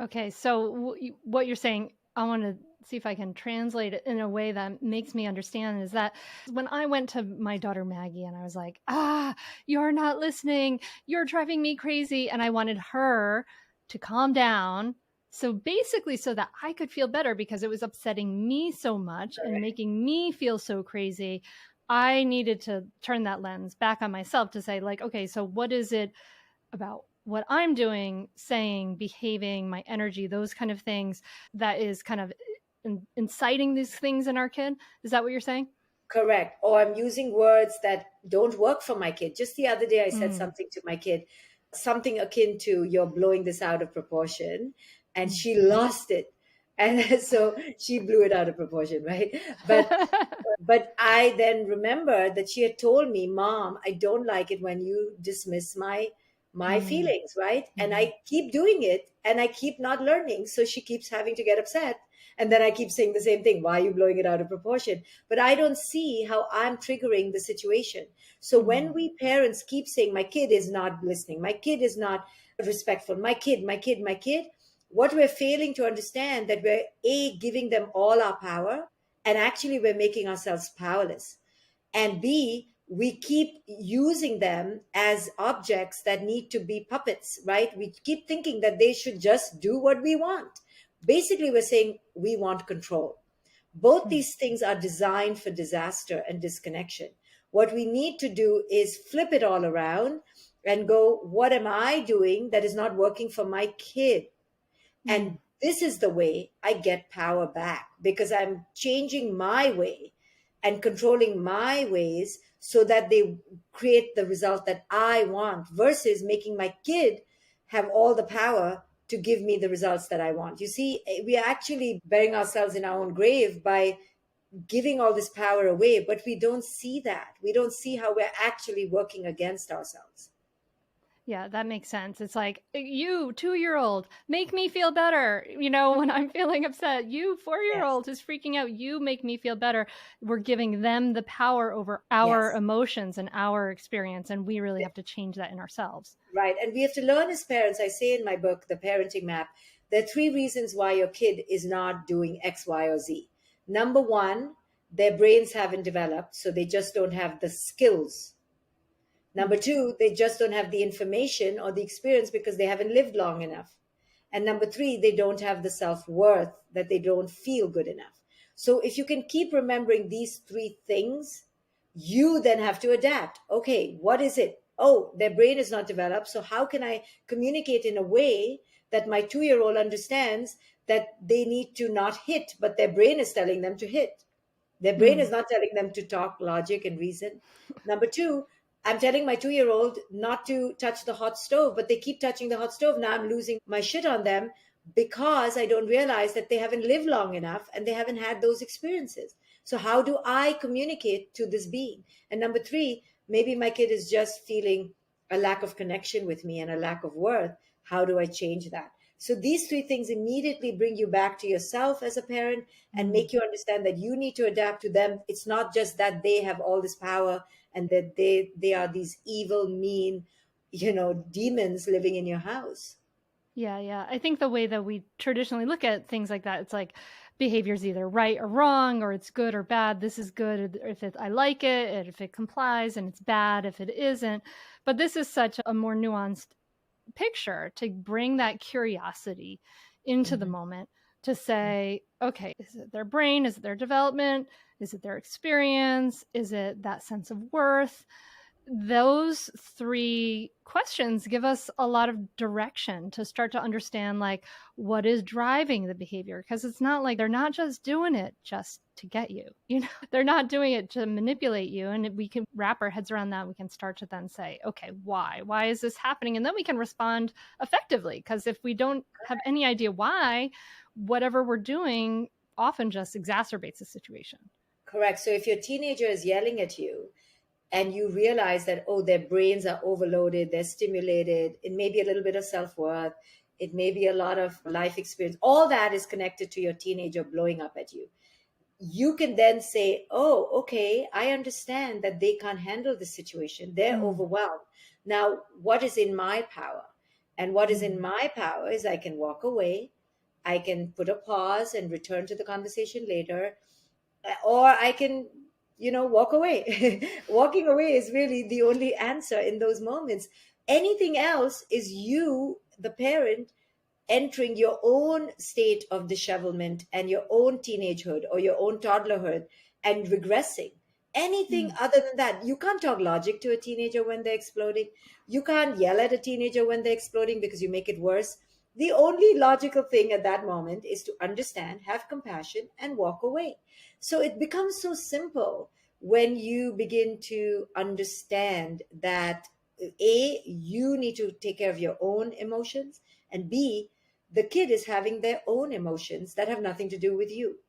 Okay, so what you're saying, I want to see if I can translate it in a way that makes me understand is that when I went to my daughter Maggie and I was like, you're not listening, you're driving me crazy. And I wanted her to calm down. So basically, so that I could feel better because it was upsetting me so much and Correct. making me feel so crazy. I needed to turn that lens back on myself to say, like, okay, so what is it about what I'm doing, saying, behaving, my energy, those kind of things that is kind of inciting these things in our kid? Is that what you're saying? Correct. Or I'm using words that don't work for my kid. Just the other day, I said Mm, something to my kid, something akin to, "You're blowing this out of proportion." And mm. she lost it. And so she blew it out of proportion, right? But I then remembered that she had told me, "Mom, I don't like it when you dismiss my Mm, feelings," right? And mhm, I keep doing it and I keep not learning. So she keeps having to get upset. And then I keep saying the same thing. Why are you blowing it out of proportion? But I don't see how I'm triggering the situation. So when mm, we parents keep saying, "My kid is not listening, my kid is not respectful, my kid, my kid, my kid," what we're failing to understand that we're giving them all our power, and actually we're making ourselves powerless. And B, we keep using them as objects that need to be puppets, right? We keep thinking that they should just do what we want. Basically, we're saying we want control. Both mm. these things are designed for disaster and disconnection. What we need to do is flip it all around and go, what am I doing that is not working for my kid? Mm. And this is the way I get power back, because I'm changing my way and controlling my ways so that they create the result that I want, versus making my kid have all the power to give me the results that I want. You see, we are actually burying ourselves in our own grave by giving all this power away, but we don't see that. We don't see how we're actually working against ourselves. Yeah, that makes sense. It's like, you, 2-year-old, make me feel better. You know, when I'm feeling upset, you, 4-year Yes, old, is freaking out. You make me feel better. We're giving them the power over our yes. emotions and our experience. And we really have to change that in ourselves. Right. And we have to learn as parents. I say in my book, The Parenting Map, there are three reasons why your kid is not doing X, Y, or Z. Number one, their brains haven't developed, so they just don't have the skills. Number Mm, two, they just don't have the information or the experience because they haven't lived long enough. And number three, they don't have the self worth, that they don't feel good enough. So if you can keep remembering these three things, you then have to adapt. Okay, what is it? Oh, their brain is not developed. So how can I communicate in a way that my 2-year old understands that they need to not hit, but their brain is telling them to hit? Their brain is mm. not telling them to talk logic and reason. Number two, I'm telling my 2-year old not to touch the hot stove, but they keep touching the hot stove. Now I'm losing my shit on them because I don't realize that they haven't lived long enough and they haven't had those experiences. So, how do I communicate to this being? And number three, maybe my kid is just feeling a lack of connection with me and a lack of worth. How do I change that? So, these three things immediately bring you back to yourself as a parent and Mm. make you understand that you need to adapt to them. It's not just that they have all this power and that they are these evil, mean, demons living in your house. Yeah, yeah. I think the way that we traditionally look at things like that, it's like behavior's either right or wrong, or it's good or bad. This is good if I like it, and if it complies, and it's bad if it isn't. But this is such a more nuanced picture to bring that curiosity into the Mhm. moment to say, okay, is it their brain? Is it their development? Is it their experience? Is it that sense of worth? Those three questions give us a lot of direction to start to understand, like, what is driving the behavior, because it's not like they're not just doing it just to get you, they're not doing it to manipulate you. And we can wrap our heads around that. We can start to then say, okay, why is this happening? And then we can respond effectively, because if we don't have any idea why, whatever we're doing often just exacerbates the situation. Correct. So if your teenager is yelling at you and you realize that, oh, their brains are overloaded, they're stimulated, it may be a little bit of self-worth, it may be a lot of life experience, all that is connected to your teenager blowing up at you. You can then say, oh, okay, I understand that they can't handle the situation, they're Mm, overwhelmed. Now what is in my power? And what is in my power is I can walk away, I can put a pause and return to the conversation later, or I can, walk away. Walking away is really the only answer in those moments. Anything else is you, the parent, entering your own state of dishevelment and your own teenagehood or your own toddlerhood and regressing. Anything Mm. other than that, you can't talk logic to a teenager when they're exploding. You can't yell at a teenager when they're exploding because you make it worse. The only logical thing at that moment is to understand, have compassion, and walk away. So it becomes so simple when you begin to understand that A, you need to take care of your own emotions, and B, the kid is having their own emotions that have nothing to do with you.